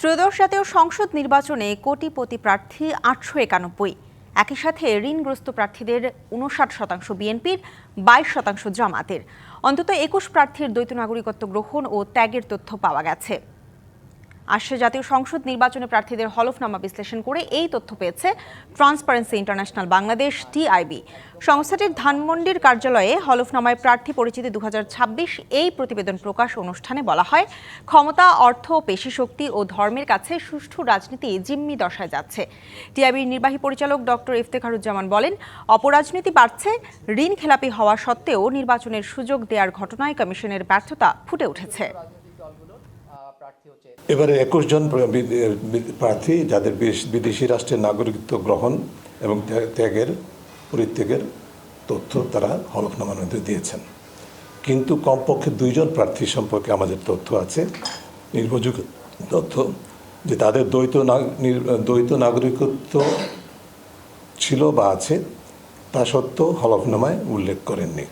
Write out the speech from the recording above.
ত্রয়োদশ জাতীয় সংসদ নির্বাচনে কোটিপতি প্রার্থী ৮৯১। একই সাথে ঋণগ্রস্ত প্রার্থীদের ৫৯% বিএনপির, ২২% জামাতের। অন্তত ২১ প্রার্থীর দ্বৈত নাগরিকত্ব গ্রহণ ও ত্যাগের তথ্য পাওয়া গেছে। আসছে জাতীয় সংসদ নির্বাচনে প্রার্থীদের হলফনামা বিশ্লেষণ করে এই তথ্য পেয়েছে ট্রান্সপারেন্সি ইন্টারন্যাশনাল বাংলাদেশ টিআইবি। সংস্থাটির ধানমন্ডির কার্যালয়ে হলফনামায় প্রার্থী পরিচিতি ২০২৬ এই প্রতিবেদন প্রকাশ অনুষ্ঠানে বলা হয়, ক্ষমতা, অর্থ, পেশিশক্তি ও ধর্মের কাছে সুষ্ঠু রাজনীতি জিম্মি দশায় যাচ্ছে। টিআইবির নির্বাহী পরিচালক ডক্টর ইফতেখারুজ্জামান বলেন, অপরাজনীতি বাড়ছে। ঋণ খেলাপি হওয়া সত্ত্বেও নির্বাচনের সুযোগ দেওয়ার ঘটনায় কমিশনের ব্যর্থতা ফুটে উঠেছে। এবারে ২১ জন প্রার্থী যাদের বিদেশি রাষ্ট্রের নাগরিকত্ব গ্রহণ এবং পরিত্যাগের তথ্য তারা হলফনামার মধ্যে দিয়েছেন। কিন্তু কমপক্ষে ২ জন প্রার্থী সম্পর্কে আমাদের তথ্য আছে, নির্ভরযোগ্য তথ্য, যে তাদের দ্বৈত নাগরিকত্ব ছিল বা আছে, তা সত্ত্বেও হলফনামায় উল্লেখ করেননি।